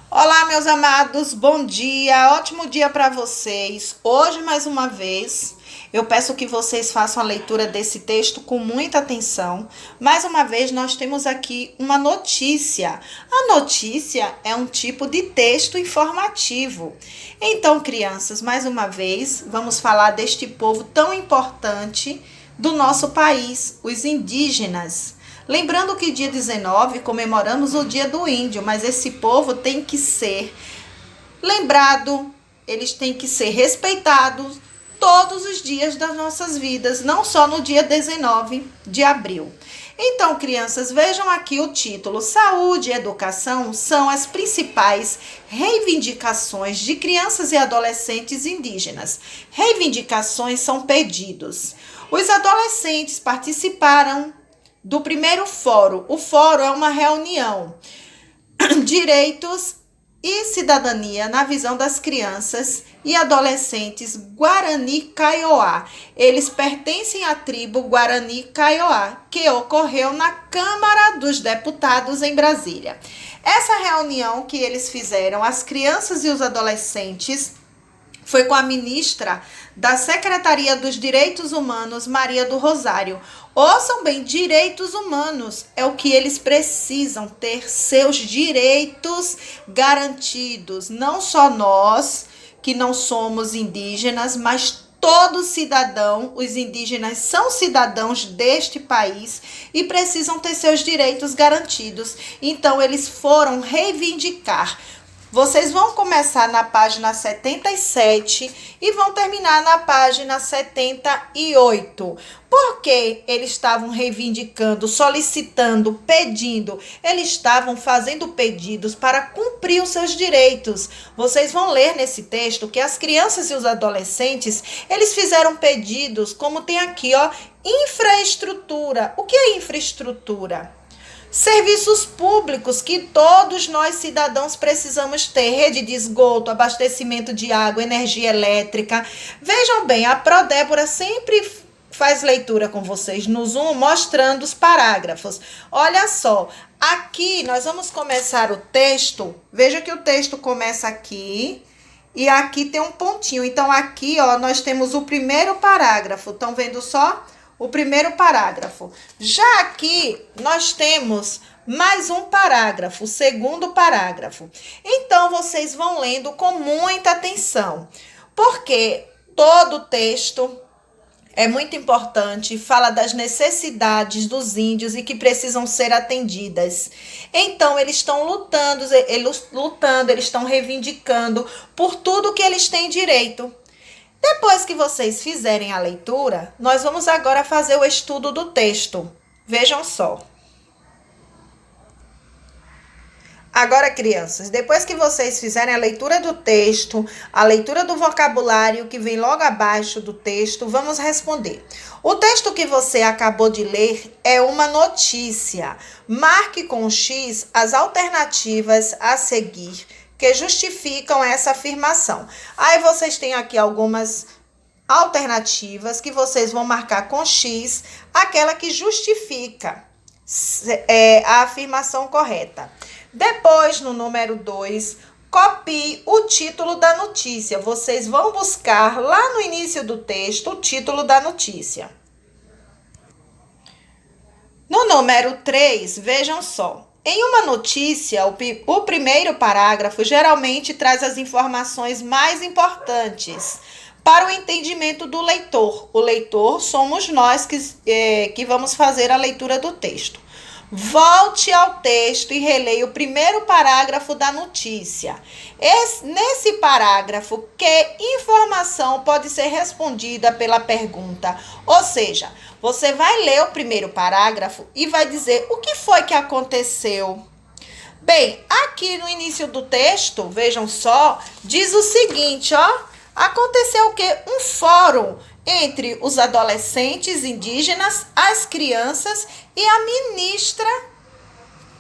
Olá, meus amados, bom dia, ótimo dia para vocês. Hoje, mais uma vez, eu peço que vocês façam a leitura desse texto com muita atenção. Mais uma vez, nós temos aqui uma notícia. A notícia é um tipo de texto informativo. Então, crianças, mais uma vez, vamos falar deste povo tão importante do nosso país, os indígenas. Lembrando que dia 19 comemoramos o Dia do Índio, mas esse povo tem que ser lembrado, eles têm que ser respeitados todos os dias das nossas vidas, não só no dia 19 de abril. Então, crianças, vejam aqui o título. Saúde e educação são as principais reivindicações de crianças e adolescentes indígenas. Reivindicações são pedidos. Os adolescentes participaram do primeiro fórum. O fórum é uma reunião. Direitos e cidadania na visão das crianças e adolescentes Guarani Kaiowá. Eles pertencem à tribo Guarani Kaiowá, que ocorreu na Câmara dos Deputados em Brasília. Essa reunião que eles fizeram, as crianças e os adolescentes, foi com a ministra da Secretaria dos Direitos Humanos, Maria do Rosário. Ouçam bem, direitos humanos é o que eles precisam ter, seus direitos garantidos. Não só nós, que não somos indígenas, mas todo cidadão. Os indígenas são cidadãos deste país e precisam ter seus direitos garantidos. Então, eles foram reivindicar. Vocês vão começar na página 77 e vão terminar na página 78. Por que eles estavam reivindicando, solicitando, pedindo? Eles estavam fazendo pedidos para cumprir os seus direitos. Vocês vão ler nesse texto que as crianças e os adolescentes, eles fizeram pedidos, como tem aqui, ó, infraestrutura. O que é infraestrutura? Serviços públicos que todos nós cidadãos precisamos ter, rede de esgoto, abastecimento de água, energia elétrica. Vejam bem, a Prodébora sempre faz leitura com vocês no Zoom, mostrando os parágrafos. Olha só, aqui nós vamos começar o texto. Veja que o texto começa aqui e aqui tem um pontinho. Então aqui, ó, nós temos o primeiro parágrafo. Estão vendo só? O primeiro parágrafo. Já aqui, nós temos mais um parágrafo, o segundo parágrafo. Então, vocês vão lendo com muita atenção, porque todo o texto é muito importante, fala das necessidades dos índios e que precisam ser atendidas. Então, eles estão lutando, eles estão reivindicando por tudo que eles têm direito. Depois que vocês fizerem a leitura, nós vamos agora fazer o estudo do texto. Vejam só. Agora, crianças, depois que vocês fizerem a leitura do texto, a leitura do vocabulário que vem logo abaixo do texto, vamos responder. O texto que você acabou de ler é uma notícia. Marque com X as alternativas a seguir que justificam essa afirmação. Aí vocês têm aqui algumas alternativas que vocês vão marcar com X, aquela que justifica a afirmação correta. Depois, no número 2, copie o título da notícia. Vocês vão buscar lá no início do texto o título da notícia. No número 3, vejam só. Em uma notícia, o primeiro parágrafo geralmente traz as informações mais importantes para o entendimento do leitor. O leitor somos nós que vamos fazer a leitura do texto. Volte ao texto e releia o primeiro parágrafo da notícia. Nesse parágrafo, que informação pode ser respondida pela pergunta? Ou seja, você vai ler o primeiro parágrafo e vai dizer o que foi que aconteceu. Bem, aqui no início do texto, vejam só, diz o seguinte, ó. Aconteceu o quê? Um fórum entre os adolescentes indígenas, as crianças e a ministra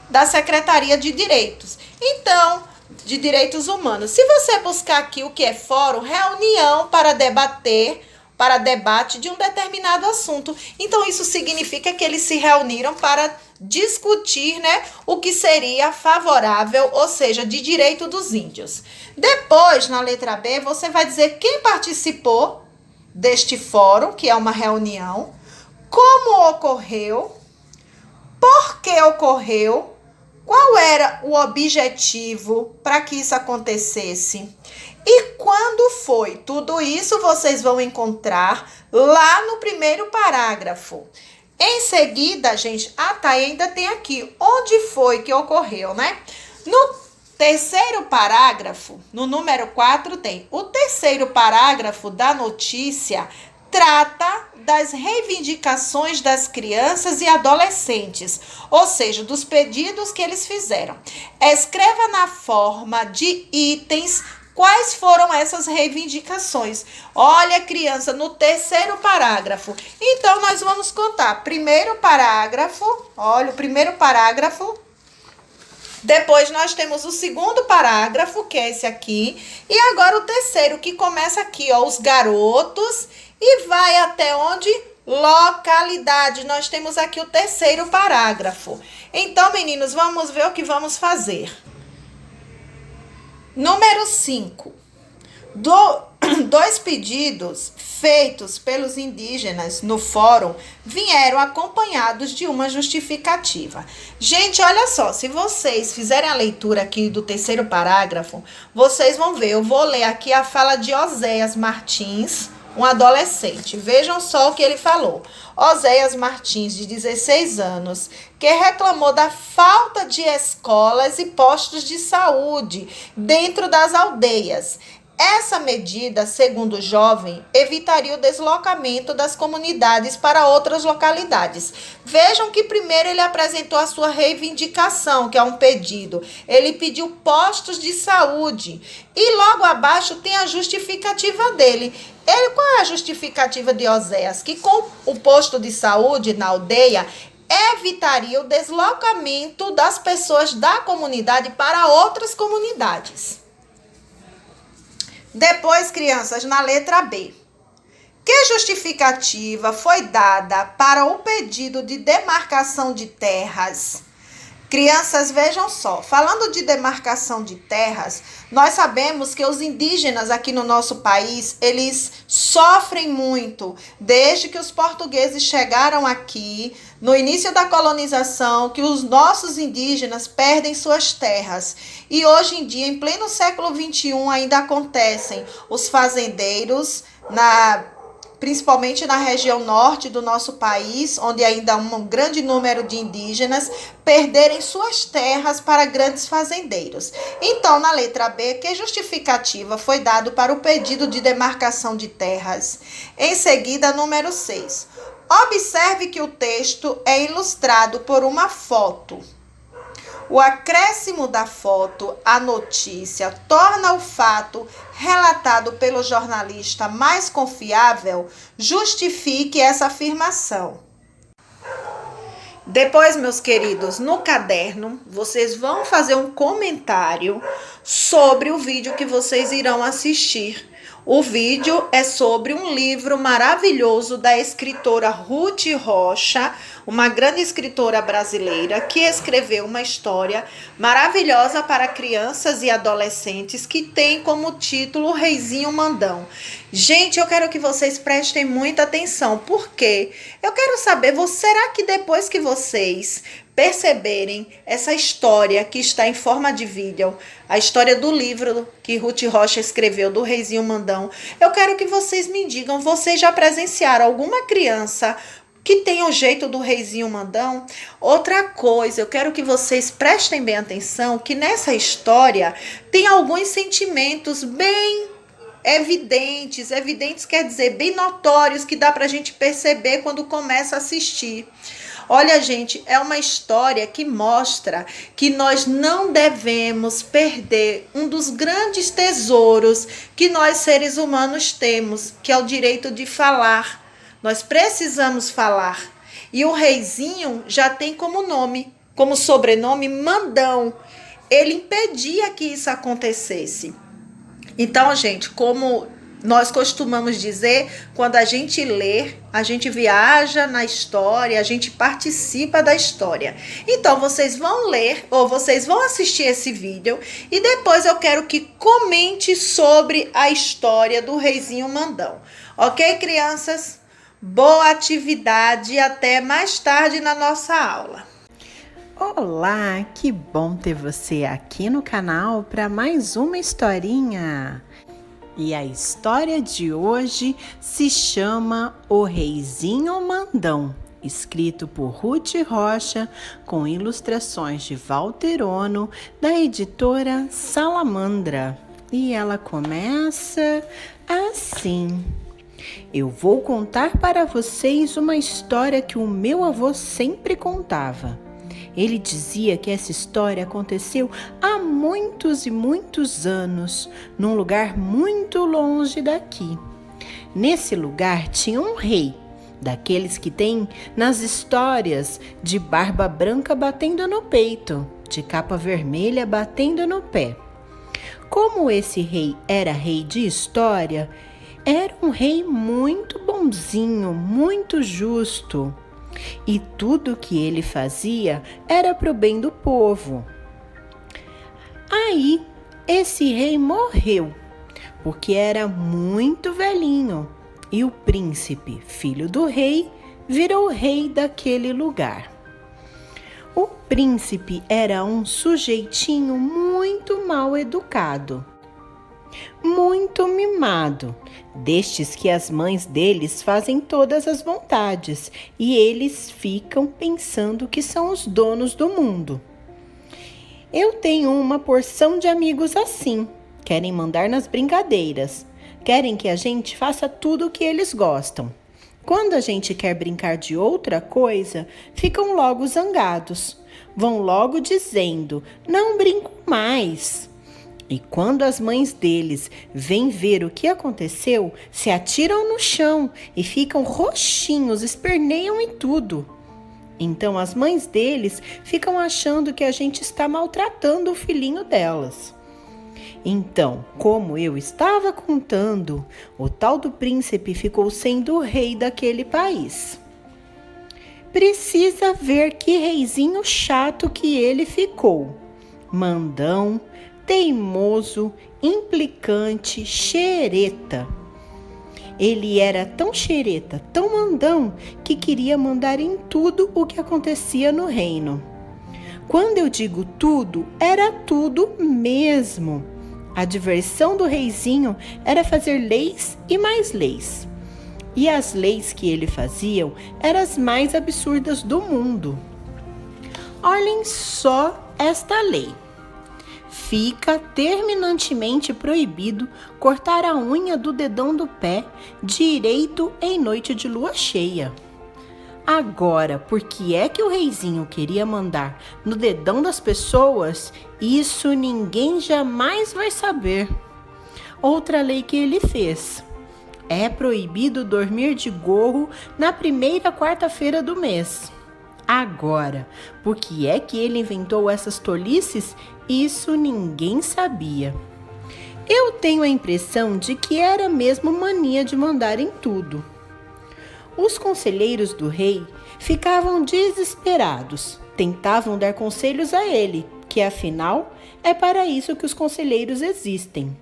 da Secretaria de Direitos. Então, de Direitos Humanos. Se você buscar aqui o que é fórum, reunião para debate de um determinado assunto. Então, isso significa que eles se reuniram para discutir, né, o que seria favorável, ou seja, de direito dos índios. Depois, na letra B, você vai dizer quem participou deste fórum, que é uma reunião, como ocorreu, por que ocorreu, qual era o objetivo para que isso acontecesse e quando foi. Tudo isso vocês vão encontrar lá no primeiro parágrafo. Em seguida, gente, tá, ainda tem aqui onde foi que ocorreu, né? No terceiro parágrafo, no número 4, tem o terceiro parágrafo da notícia. Trata das reivindicações das crianças e adolescentes, ou seja, dos pedidos que eles fizeram. Escreva na forma de itens quais foram essas reivindicações. Olha, criança, no terceiro parágrafo. Então, nós vamos contar. Primeiro parágrafo, olha, o primeiro parágrafo. Depois nós temos o segundo parágrafo, que é esse aqui. E agora o terceiro, que começa aqui, ó, os garotos. E vai até onde? Localidade. Nós temos aqui o terceiro parágrafo. Então, meninos, vamos ver o que vamos fazer. Número 5. Dois pedidos feitos pelos indígenas no fórum vieram acompanhados de uma justificativa. Gente, olha só, se vocês fizerem a leitura aqui do terceiro parágrafo, vocês vão ver, eu vou ler aqui a fala de Oséias Martins, um adolescente. Vejam só o que ele falou. Oséias Martins, de 16 anos, que reclamou da falta de escolas e postos de saúde dentro das aldeias. Essa medida, segundo o jovem, evitaria o deslocamento das comunidades para outras localidades. Vejam que primeiro ele apresentou a sua reivindicação, que é um pedido. Ele pediu postos de saúde. E logo abaixo tem a justificativa dele. Qual é a justificativa de Oséias? Que com o posto de saúde na aldeia, evitaria o deslocamento das pessoas da comunidade para outras comunidades. Depois, crianças, na letra B. Que justificativa foi dada para o pedido de demarcação de terras? Crianças, vejam só, falando de demarcação de terras, nós sabemos que os indígenas aqui no nosso país, eles sofrem muito desde que os portugueses chegaram aqui, no início da colonização, que os nossos indígenas perdem suas terras. E hoje em dia, em pleno século XXI, ainda acontecem os fazendeiros principalmente na região norte do nosso país, onde ainda há um grande número de indígenas, perderem suas terras para grandes fazendeiros. Então, na letra B, que justificativa foi dado para o pedido de demarcação de terras? Em seguida, número 6. Observe que o texto é ilustrado por uma foto. O acréscimo da foto à notícia torna o fato relatado pelo jornalista mais confiável. Justifique essa afirmação. Depois, meus queridos, no caderno, vocês vão fazer um comentário sobre o vídeo que vocês irão assistir. O vídeo é sobre um livro maravilhoso da escritora Ruth Rocha, uma grande escritora brasileira que escreveu uma história maravilhosa para crianças e adolescentes que tem como título O Reizinho Mandão. Gente, eu quero que vocês prestem muita atenção, porque eu quero saber, será que depois que vocês perceberem essa história que está em forma de vídeo, a história do livro que Ruth Rocha escreveu, do Reizinho Mandão, eu quero que vocês me digam, vocês já presenciaram alguma criança que tem o jeito do Reizinho Mandão? Outra coisa, eu quero que vocês prestem bem atenção, que nessa história tem alguns sentimentos bem evidentes quer dizer bem notórios, que dá pra gente perceber quando começa a assistir. Olha, gente, é uma história que mostra que nós não devemos perder um dos grandes tesouros que nós seres humanos temos, que é o direito de falar. Nós precisamos falar. E o reizinho já tem como sobrenome, Mandão. Ele impedia que isso acontecesse. Então, gente, como Nós costumamos dizer, quando a gente lê, a gente viaja na história, a gente participa da história. Então, vocês vão ler ou vocês vão assistir esse vídeo e depois eu quero que comente sobre a história do Reizinho Mandão. Ok, crianças? Boa atividade e até mais tarde na nossa aula. Olá, que bom ter você aqui no canal para mais uma historinha. E a história de hoje se chama O Reizinho Mandão, escrito por Ruth Rocha, com ilustrações de Walter Ono, da editora Salamandra. E ela começa assim: eu vou contar para vocês uma história que o meu avô sempre contava. Ele dizia que essa história aconteceu há muitos e muitos anos, num lugar muito longe daqui. Nesse lugar tinha um rei, daqueles que tem nas histórias, de barba branca batendo no peito, de capa vermelha batendo no pé. Como esse rei era rei de história, era um rei muito bonzinho, muito justo. E tudo que ele fazia era para o bem do povo. Aí, esse rei morreu, porque era muito velhinho, e o príncipe, filho do rei, virou rei daquele lugar. O príncipe era um sujeitinho muito mal educado, muito mimado, destes que as mães deles fazem todas as vontades e eles ficam pensando que são os donos do mundo. Eu tenho uma porção de amigos assim, querem mandar nas brincadeiras, querem que a gente faça tudo o que eles gostam. Quando a gente quer brincar de outra coisa, ficam logo zangados, vão logo dizendo: não brinco mais. E quando as mães deles vêm ver o que aconteceu, se atiram no chão e ficam roxinhos, esperneiam e tudo. Então as mães deles ficam achando que a gente está maltratando o filhinho delas. Então, como eu estava contando, o tal do príncipe ficou sendo o rei daquele país. Precisa ver que reizinho chato que ele ficou. Mandão, teimoso, implicante, xereta. Ele era tão xereta, tão mandão, que queria mandar em tudo o que acontecia no reino. Quando eu digo tudo, era tudo mesmo. A diversão do reizinho era fazer leis e mais leis. E as leis que ele fazia eram as mais absurdas do mundo. Olhem só esta lei. Fica terminantemente proibido cortar a unha do dedão do pé direito em noite de lua cheia. Agora, por que é que o reizinho queria mandar no dedão das pessoas? Isso ninguém jamais vai saber. Outra lei que ele fez: é proibido dormir de gorro na primeira quarta-feira do mês. Agora, por que é que ele inventou essas tolices? Isso ninguém sabia. Eu tenho a impressão de que era mesmo mania de mandar em tudo. Os conselheiros do rei ficavam desesperados, tentavam dar conselhos a ele, que afinal é para isso que os conselheiros existem.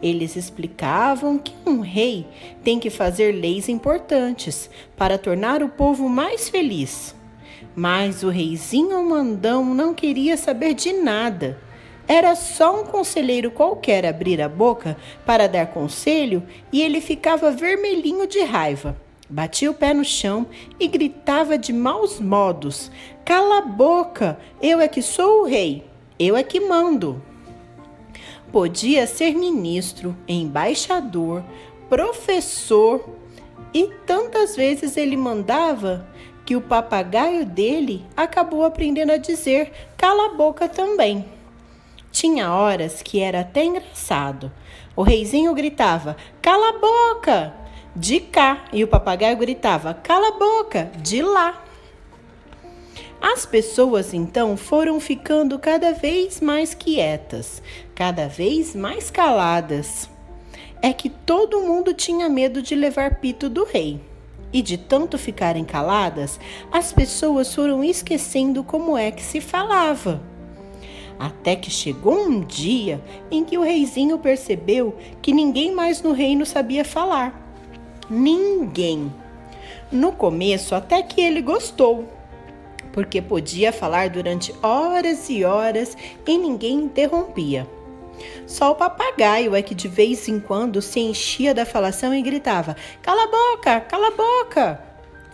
Eles explicavam que um rei tem que fazer leis importantes para tornar o povo mais feliz. Mas o reizinho mandão não queria saber de nada. Era só um conselheiro qualquer abrir a boca para dar conselho e ele ficava vermelhinho de raiva. Batia o pé no chão e gritava de maus modos: cala a boca, eu é que sou o rei, eu é que mando. Podia ser ministro, embaixador, professor, e tantas vezes ele mandava que o papagaio dele acabou aprendendo a dizer cala a boca também. Tinha horas que era até engraçado. O reizinho gritava cala a boca de cá e o papagaio gritava cala a boca de lá. As pessoas então foram ficando cada vez mais quietas, cada vez mais caladas. é que todo mundo tinha medo de levar pito do rei. E de tanto ficarem caladas, as pessoas foram esquecendo como é que se falava. Até que chegou um dia em que o reizinho percebeu que ninguém mais no reino sabia falar. Ninguém. No começo, até que ele gostou, porque podia falar durante horas e horas e ninguém interrompia. Só o papagaio é que de vez em quando se enchia da falação e gritava: "Cala a boca, cala a boca!"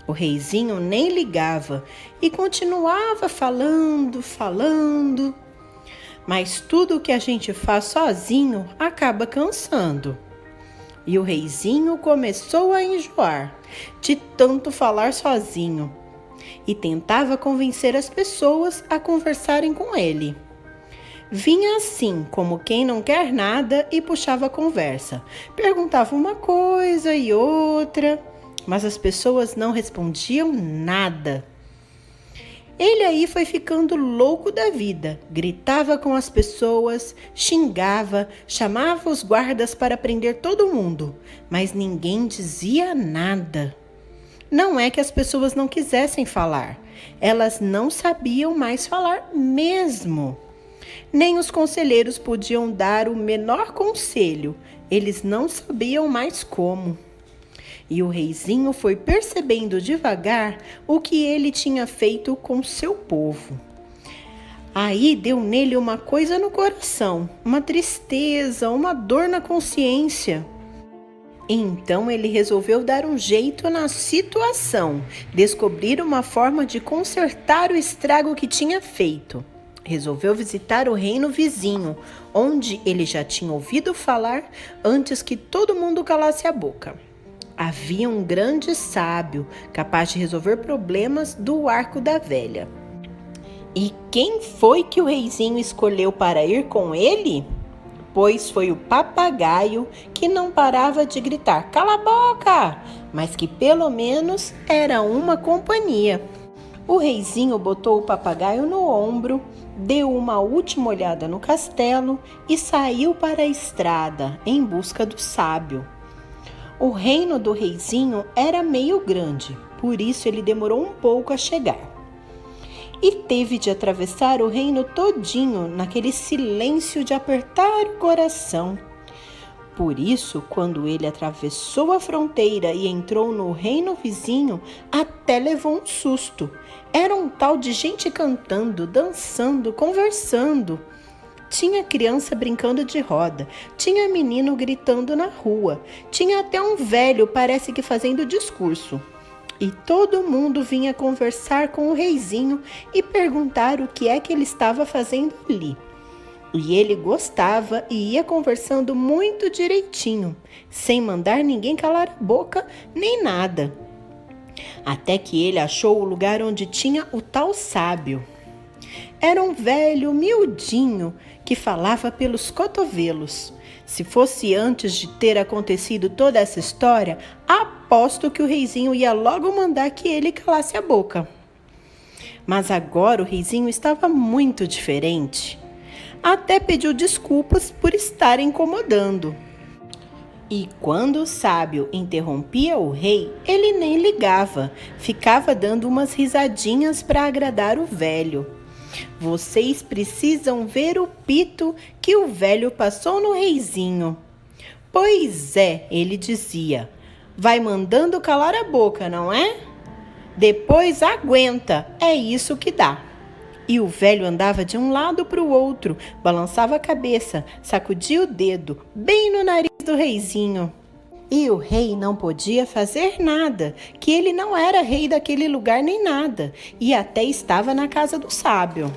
O reizinho nem ligava e continuava falando. Mas tudo o que a gente faz sozinho acaba cansando. E o reizinho começou a enjoar de tanto falar sozinho e tentava convencer as pessoas a conversarem com ele. Vinha assim, como quem não quer nada, e puxava a conversa. Perguntava uma coisa e outra, mas as pessoas não respondiam nada. Ele aí foi ficando louco da vida, gritava com as pessoas, xingava, chamava os guardas para prender todo mundo, mas ninguém dizia nada. Não é que as pessoas não quisessem falar, elas não sabiam mais falar mesmo. Nem os conselheiros podiam dar o menor conselho, eles não sabiam mais como. E o reizinho foi percebendo devagar o que ele tinha feito com seu povo. Aí deu nele uma coisa no coração, uma tristeza, uma dor na consciência. Então ele resolveu dar um jeito na situação, descobrir uma forma de consertar o estrago que tinha feito. Resolveu visitar o reino vizinho, onde ele já tinha ouvido falar antes que todo mundo calasse a boca. Havia um grande sábio, capaz de resolver problemas do arco da velha. E quem foi que o reizinho escolheu para ir com ele? Pois foi o papagaio, que não parava de gritar: "Cala a boca!", mas que pelo menos era uma companhia. O reizinho botou o papagaio no ombro, deu uma última olhada no castelo e saiu para a estrada em busca do sábio. O reino do reizinho era meio grande, por isso ele demorou um pouco a chegar. E teve de atravessar o reino todinho naquele silêncio de apertar o coração. Por isso, quando ele atravessou a fronteira e entrou no reino vizinho, até levou um susto. Era um tal de gente cantando, dançando, conversando. Tinha criança brincando de roda, tinha menino gritando na rua, tinha até um velho, parece que fazendo discurso. E todo mundo vinha conversar com o reizinho e perguntar o que é que ele estava fazendo ali. E ele gostava e ia conversando muito direitinho, sem mandar ninguém calar a boca nem nada. Até que ele achou o lugar onde tinha o tal sábio. Era um velho miudinho que falava pelos cotovelos. Se fosse antes de ter acontecido toda essa história, aposto que o reizinho ia logo mandar que ele calasse a boca. Mas agora o reizinho estava muito diferente. Até pediu desculpas por estar incomodando. E quando o sábio interrompia o rei, ele nem ligava, ficava dando umas risadinhas para agradar o velho. Vocês precisam ver o pito que o velho passou no reizinho. Pois é, ele dizia, vai mandando calar a boca, não é? Depois aguenta, é isso que dá. E o velho andava de um lado para o outro, balançava a cabeça, sacudia o dedo, bem no nariz do reizinho. E o rei não podia fazer nada, que ele não era rei daquele lugar nem nada, e até estava na casa do sábio.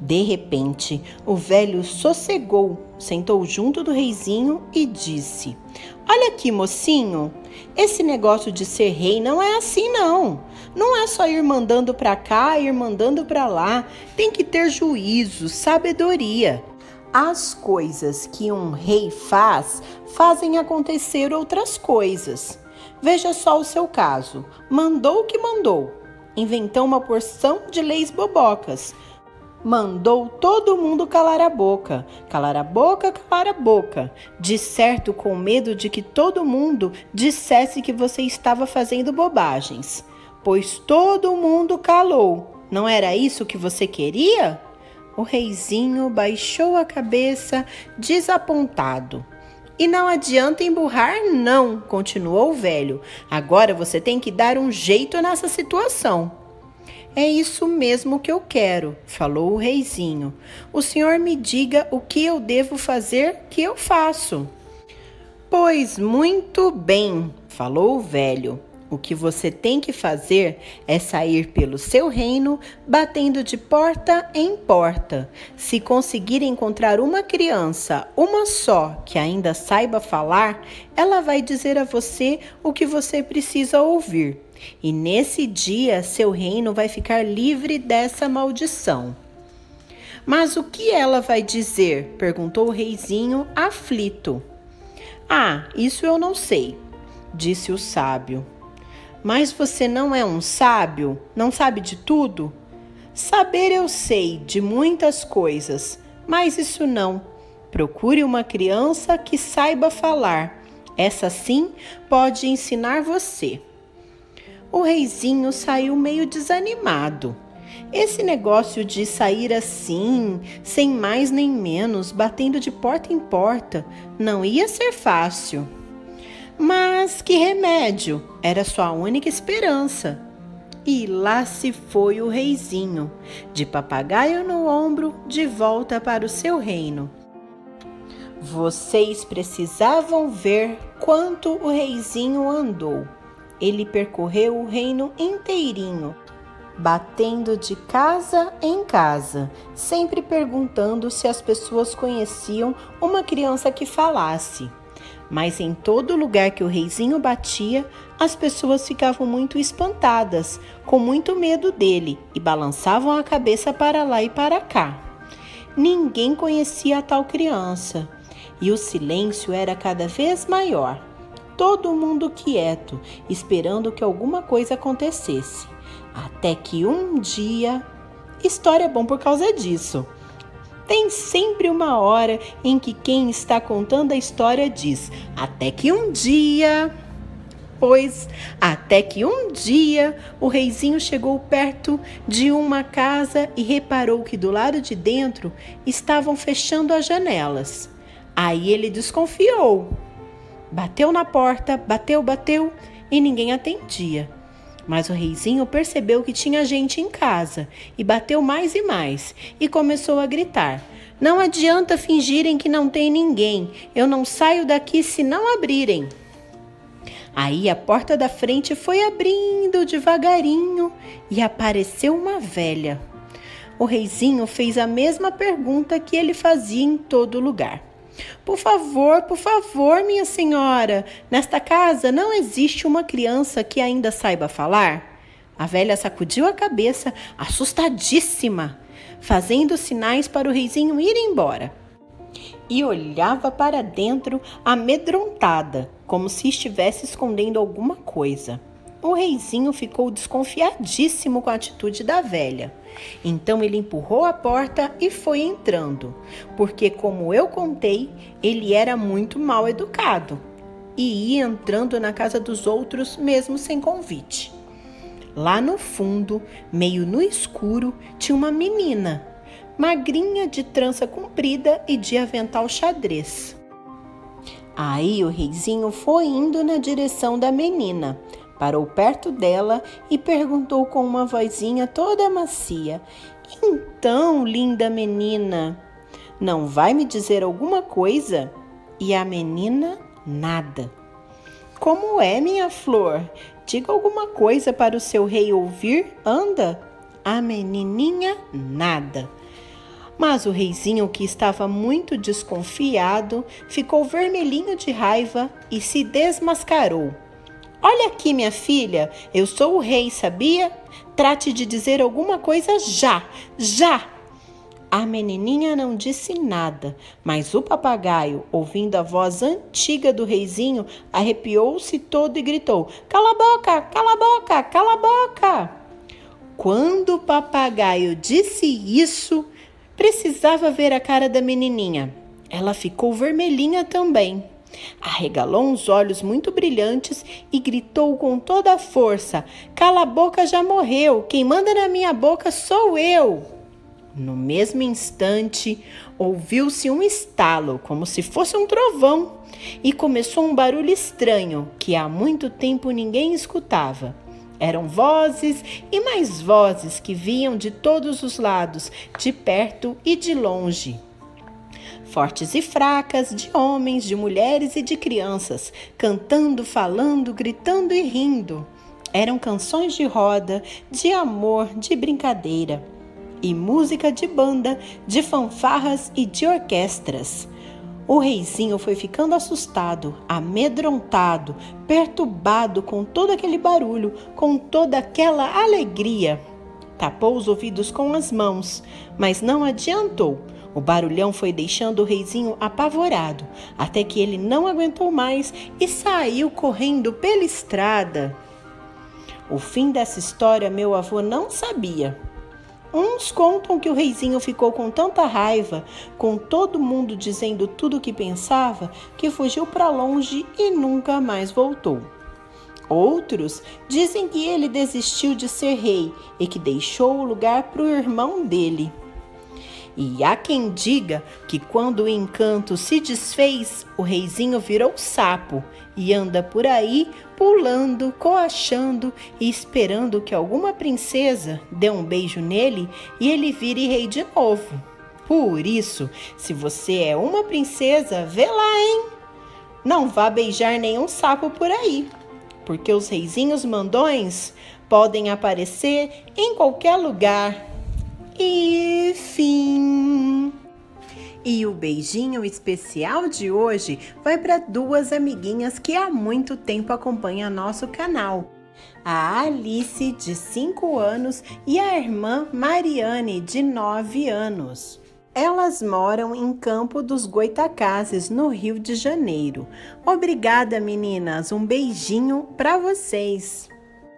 De repente, o velho sossegou, sentou junto do reizinho e disse: "Olha aqui, mocinho, esse negócio de ser rei não é assim não. Não é só ir mandando para cá, ir mandando para lá. Tem que ter juízo, sabedoria. As coisas que um rei faz, fazem acontecer outras coisas. Veja só o seu caso. Mandou o que mandou. Inventou uma porção de leis bobocas. mandou todo mundo calar a boca. Calar a boca, calar a boca. De certo, com medo de que todo mundo dissesse que você estava fazendo bobagens. Pois todo mundo calou. Não era isso que você queria? O reizinho baixou a cabeça, desapontado. E não adianta emburrar, não, continuou o velho. Agora você tem que dar um jeito nessa situação. É isso mesmo que eu quero, falou o reizinho. O senhor me diga o que eu devo fazer, que eu faço. Pois muito bem, falou o velho. O que você tem que fazer é sair pelo seu reino, batendo de porta em porta. Se conseguir encontrar uma criança, uma só, que ainda saiba falar, ela vai dizer a você o que você precisa ouvir. E nesse dia, seu reino vai ficar livre dessa maldição. Mas o que ela vai dizer? Perguntou o reizinho, aflito. Ah, isso eu não sei, disse o sábio. Mas você não é um sábio? Não sabe de tudo? Saber eu sei de muitas coisas, mas isso não. Procure uma criança que saiba falar. Essa sim pode ensinar você. O reizinho saiu meio desanimado. Esse negócio de sair assim, sem mais nem menos, batendo de porta em porta, não ia ser fácil. Mas que remédio! Era sua única esperança. E lá se foi o reizinho, de papagaio no ombro, de volta para o seu reino. Vocês precisavam ver quanto o reizinho andou. Ele percorreu o reino inteirinho, batendo de casa em casa, sempre perguntando se as pessoas conheciam uma criança que falasse. Mas em todo lugar que o reizinho batia, as pessoas ficavam muito espantadas, com muito medo dele, e balançavam a cabeça para lá e para cá. Ninguém conhecia a tal criança, e o silêncio era cada vez maior. Todo mundo quieto, esperando que alguma coisa acontecesse. Até que um dia... História é bom por causa disso. Tem sempre uma hora em que quem está contando a história diz: até que um dia... Pois, até que um dia, o reizinho chegou perto de uma casa e reparou que do lado de dentro estavam fechando as janelas. Aí ele desconfiou. Bateu na porta, bateu e ninguém atendia. Mas o reizinho percebeu que tinha gente em casa e bateu mais e mais e começou a gritar: não adianta fingirem que não tem ninguém, eu não saio daqui se não abrirem. Aí a porta da frente foi abrindo devagarinho e apareceu uma velha. O reizinho fez a mesma pergunta que ele fazia em todo lugar. Por favor, minha senhora, nesta casa não existe uma criança que ainda saiba falar? A velha sacudiu a cabeça, assustadíssima, fazendo sinais para o reizinho ir embora. E olhava para dentro amedrontada, como se estivesse escondendo alguma coisa. O reizinho ficou desconfiadíssimo com a atitude da velha. Então ele empurrou a porta e foi entrando, porque, como eu contei, ele era muito mal educado e ia entrando na casa dos outros mesmo sem convite. Lá no fundo, meio no escuro, tinha uma menina, magrinha, de trança comprida e de avental xadrez. Aí o reizinho foi indo na direção da menina, parou perto dela e perguntou com uma vozinha toda macia: então, linda menina, não vai me dizer alguma coisa? E a menina, nada. Como é, minha flor? Diga alguma coisa para o seu rei ouvir, anda. A menininha, nada. Mas o reizinho, que estava muito desconfiado, ficou vermelhinho de raiva e se desmascarou. Olha aqui, minha filha, eu sou o rei, sabia? Trate de dizer alguma coisa já, já! A menininha não disse nada, mas o papagaio, ouvindo a voz antiga do reizinho, arrepiou-se todo e gritou: cala a boca, cala a boca, cala a boca! Quando o papagaio disse isso, precisava ver a cara da menininha. Ela ficou vermelhinha também. Arregalou uns olhos muito brilhantes e gritou com toda a força: "Cala a boca, já morreu! Quem manda na minha boca sou eu!" No mesmo instante, ouviu-se um estalo, como se fosse um trovão, e começou um barulho estranho que há muito tempo ninguém escutava. Eram vozes e mais vozes que vinham de todos os lados, de perto e de longe. Fortes e fracas, de homens, de mulheres e de crianças, cantando, falando, gritando e rindo. Eram canções de roda, de amor, de brincadeira. E música de banda, de fanfarras e de orquestras. O reizinho foi ficando assustado, amedrontado, perturbado com todo aquele barulho, com toda aquela alegria. Tapou os ouvidos com as mãos, mas não adiantou. O barulhão foi deixando o reizinho apavorado, até que ele não aguentou mais e saiu correndo pela estrada. O fim dessa história meu avô não sabia. Uns contam que o reizinho ficou com tanta raiva, com todo mundo dizendo tudo o que pensava, que fugiu para longe e nunca mais voltou. Outros dizem que ele desistiu de ser rei e que deixou o lugar para o irmão dele. E há quem diga que quando o encanto se desfez, o reizinho virou sapo e anda por aí pulando, coachando e esperando que alguma princesa dê um beijo nele e ele vire rei de novo. Por isso, se você é uma princesa, vê lá, hein? Não vá beijar nenhum sapo por aí, porque os reizinhos mandões podem aparecer em qualquer lugar. E fim. E o beijinho especial de hoje vai para duas amiguinhas que há muito tempo acompanham nosso canal. A Alice, de 5 anos, e a irmã Mariane, de 9 anos. Elas moram em Campo dos Goitacazes, no Rio de Janeiro. Obrigada, meninas. Um beijinho para vocês.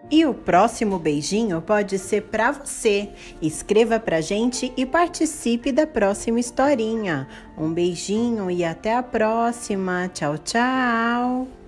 E o próximo beijinho pode ser para você. Escreva pra gente e participe da próxima historinha. Um beijinho e até a próxima. Tchau, tchau!